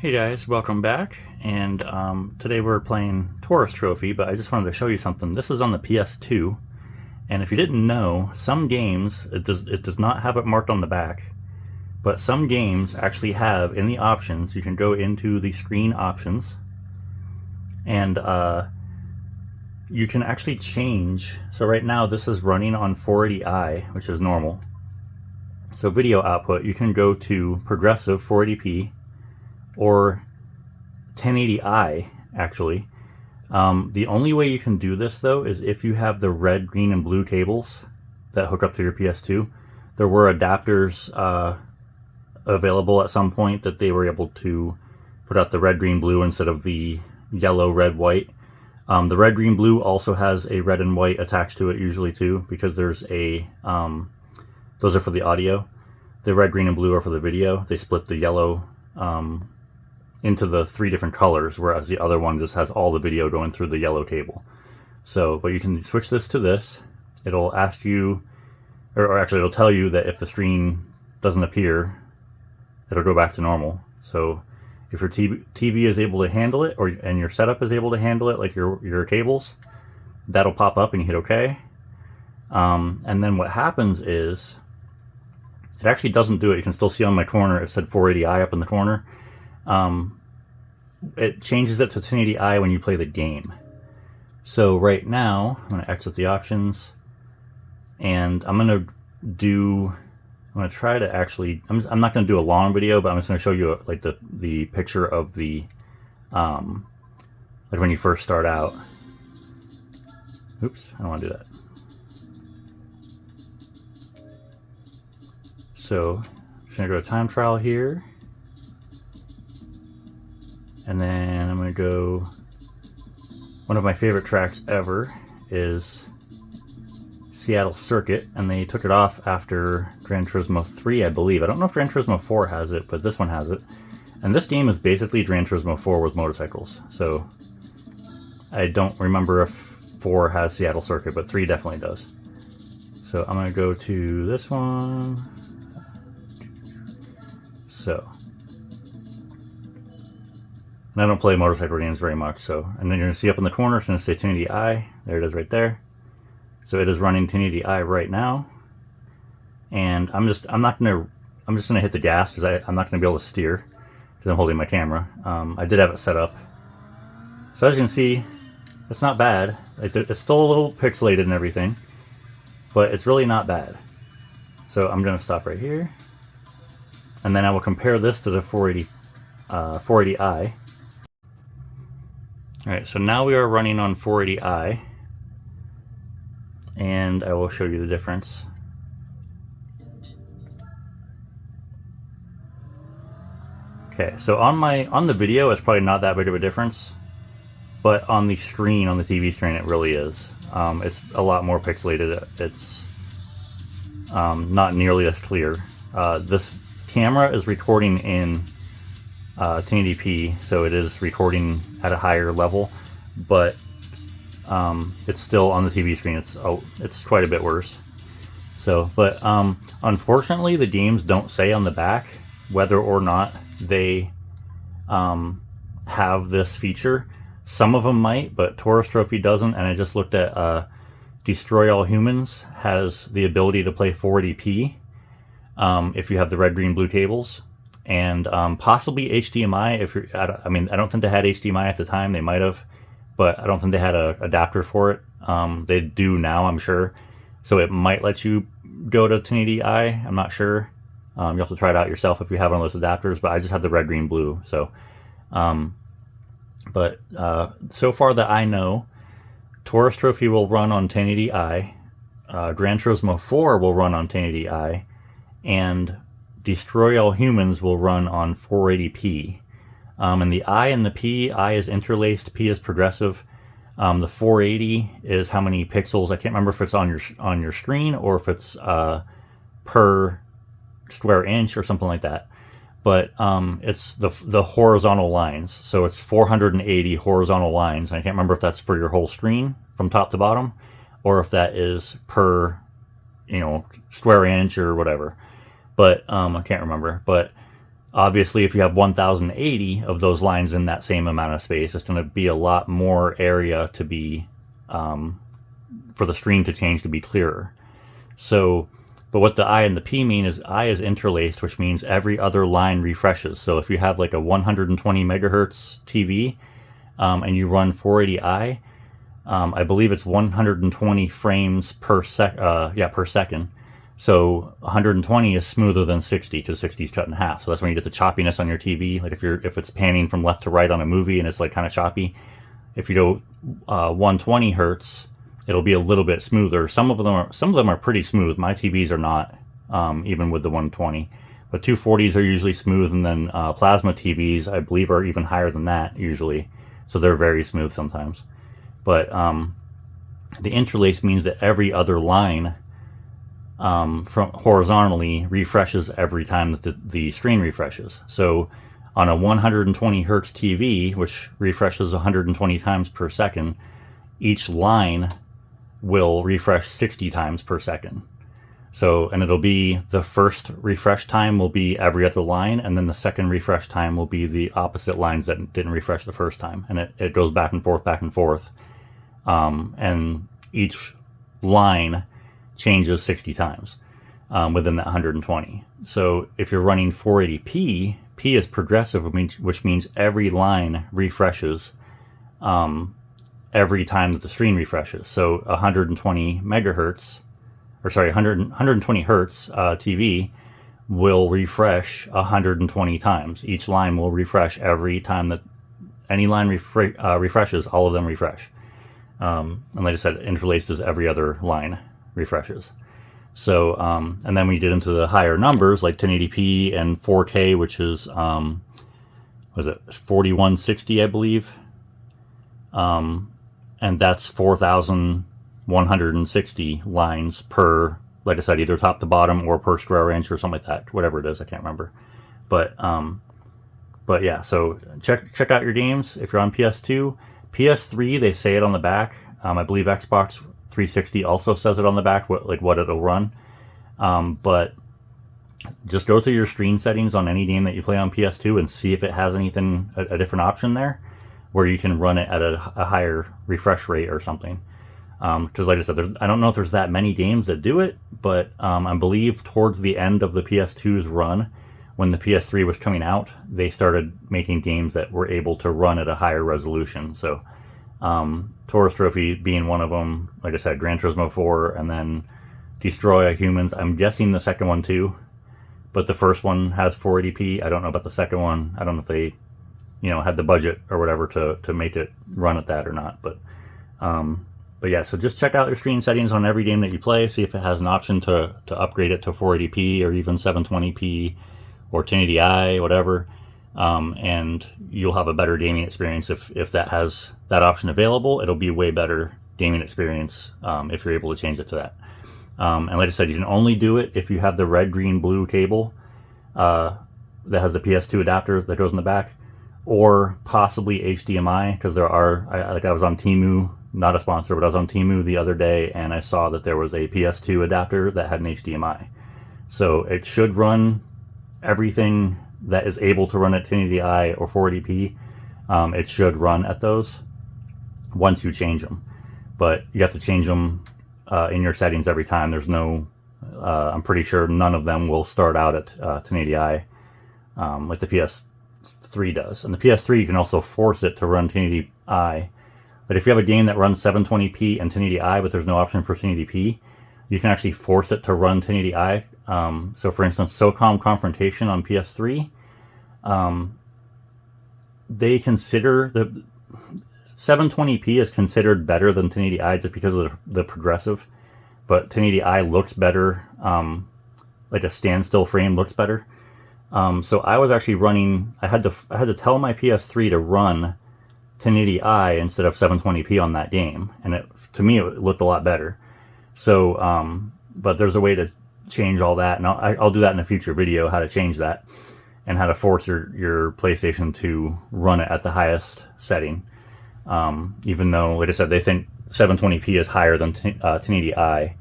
Hey guys, welcome back. And today we're playing Taurus Trophy, but I just wanted to show you something. This is on the PS2, and if you didn't know, some games, it does not have it marked on the back, but some games actually have in the options, you can go into the screen options, and you can actually change. So right now this is running on 480i, which is normal. So video output, you can go to progressive 480p, or 1080i actually. The only way you can do this though is if you have the red, green, and blue tables that hook up to your PS2. There were adapters available at some point that they were able to put out the red, green, blue instead of the yellow, red, white. The red, green, blue also has a red and white attached to it usually too, because there's a those are for the audio. The red, green, and blue are for the video. They split the yellow into the 3 different colors, whereas the other one just has all the video going through the yellow table. So, but you can switch this to this. It'll ask you, or actually it'll tell you that if the screen doesn't appear, it'll go back to normal. So if your TV is able to handle it, and your setup is able to handle it, like your cables, that'll pop up and you hit OK. And then what happens is, it actually doesn't do it. You can still see on my corner, it said 480i up in the corner. It changes it to 1080i when you play the game. So right now, I'm going to exit the options, and I'm going to try to actually, I'm not going to do a long video, but I'm just going to show you like the picture of the, like when you first start out. Oops, I don't want to do that. So, I'm just going to go to time trial here. And then I'm going to go, one of my favorite tracks ever is Seattle Circuit, and they took it off after Gran Turismo 3, I believe. I don't know if Gran Turismo 4 has it, but this one has it. And this game is basically Gran Turismo 4 with motorcycles. So I don't remember if 4 has Seattle Circuit, but 3 definitely does. So I'm going to go to this one. So, and I don't play motorcycle games very much, so, and then you're going to see up in the corner, it's going to say 1080i. There it is right there. So it is running 1080i right now. And I'm just going to hit the gas because I'm not going to be able to steer because I'm holding my camera. I did have it set up. So as you can see, it's not bad. It's still a little pixelated and everything, but it's really not bad. So I'm going to stop right here. And then I will compare this to the 480i. Alright, so now we are running on 480i, and I will show you the difference. Okay, so on the video it's probably not that big of a difference, but on the screen, on the TV screen, it really is. It's a lot more pixelated. It's not nearly as clear. This camera is recording in 1080p, so it is recording at a higher level, but it's still on the TV screen. It's quite a bit worse. So, but unfortunately, the games don't say on the back whether or not they have this feature. Some of them might, but Taurus Trophy doesn't. And I just looked at Destroy All Humans has the ability to play 480p if you have the red, green, blue tables. And possibly HDMI. I don't think they had HDMI at the time. They might have, but I don't think they had an adapter for it. They do now, I'm sure. So it might let you go to 1080i. I'm not sure. You have to try it out yourself if you have one of those adapters. But I just have the red, green, blue. So, so far that I know, Taurus Trophy will run on 1080i. Gran Turismo 4 will run on 1080i, and Destroy All Humans will run on 480p. And the I and the P, I is interlaced, P is progressive. The 480 is how many pixels. I can't remember if it's on your screen or if it's per square inch or something like that. But it's the horizontal lines. So it's 480 horizontal lines. And I can't remember if that's for your whole screen from top to bottom, or if that is per, square inch or whatever. But I can't remember. But Obviously, if you have 1080 of those lines in that same amount of space, it's going to be a lot more area to be, for the screen to change to be clearer. So, but what the I and the P mean is I is interlaced, which means every other line refreshes. So if you have like a 120 megahertz TV, and you run 480i, I believe it's 120 frames per second. So 120 is smoother than 60 because 60 is cut in half. So that's when you get the choppiness on your TV. Like if it's panning from left to right on a movie and it's like kind of choppy. If you go 120 hertz, it'll be a little bit smoother. Some of them are pretty smooth. My TVs are not, even with the 120. But 240s are usually smooth, and then plasma TVs, I believe, are even higher than that usually. So they're very smooth sometimes. But the interlace means that every other line from horizontally refreshes every time that the screen refreshes. So on a 120 hertz TV, which refreshes 120 times per second, each line will refresh 60 times per second. So, and it'll be the first refresh time will be every other line, and then the second refresh time will be the opposite lines that didn't refresh the first time. And it goes back and forth. And each line changes 60 times within that 120. So if you're running 480p, P is progressive, which means every line refreshes every time that the screen refreshes. So 120 megahertz, or sorry, 120 hertz TV will refresh 120 times. Each line will refresh every time that any line refreshes, all of them refresh. And like I said, interlaced is every other line refreshes. So, and then we get into the higher numbers like 1080p and 4K, which is, was it 4160, I believe. And that's 4,160 lines per, like I said, either top to bottom or per square inch or something like that, whatever it is, I can't remember. But yeah, so check out your games if you're on PS2. PS3, they say it on the back. I believe Xbox 360 also says it on the back, what it'll run. But just go through your screen settings on any game that you play on PS2 and see if it has anything, a different option there, where you can run it at a higher refresh rate or something. Because like I said, I don't know if there's that many games that do it, but I believe towards the end of the PS2's run, when the PS3 was coming out, they started making games that were able to run at a higher resolution. So Taurus Trophy being one of them, like I said, Gran Turismo 4, and then Destroy All Humans. I'm guessing the second one too, but the first one has 480p. I don't know about the second one. I don't know if they, had the budget or whatever to make it run at that or not. But yeah, so just check out your screen settings on every game that you play. See if it has an option to upgrade it to 480p or even 720p or 1080i, whatever. And you'll have a better gaming experience if that has that option available. It'll be way better gaming experience if you're able to change it to that. And like I said, you can only do it if you have the red, green, blue cable that has the PS2 adapter that goes in the back, or possibly HDMI, because there are, I was on Temu, not a sponsor, but I was on Temu the other day and I saw that there was a PS2 adapter that had an HDMI. So it should run everything that is able to run at 1080i or 480p. It should run at those once you change them. But you have to change them in your settings every time. There's no, I'm pretty sure none of them will start out at 1080i like the PS3 does. And the PS3, you can also force it to run 1080i. But if you have a game that runs 720p and 1080i, but there's no option for 1080p, you can actually force it to run 1080i. So for instance, SOCOM Confrontation on PS3, they consider the 720p is considered better than 1080i just because of the progressive, but 1080i looks better, like a standstill frame looks better. So I was actually running, I had to tell my PS3 to run 1080i instead of 720p on that game, and to me it looked a lot better. So but there's a way to change all that, and I'll do that in a future video, how to change that and how to force your PlayStation to run it at the highest setting, even though, like I said, they think 720p is higher than 1080i,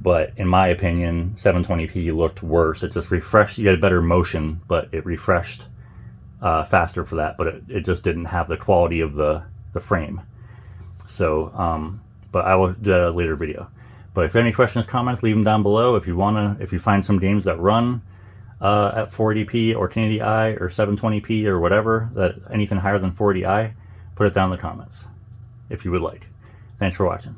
but in my opinion, 720p looked worse. It just refreshed. You had better motion, but it refreshed faster for that. But it just didn't have the quality of the frame. So, but I will do that in a later video. But if you have any questions, comments, leave them down below. If you find some games that run at 480p or 1080i or 720p or whatever, that anything higher than 480i, put it down in the comments if you would like. Thanks for watching.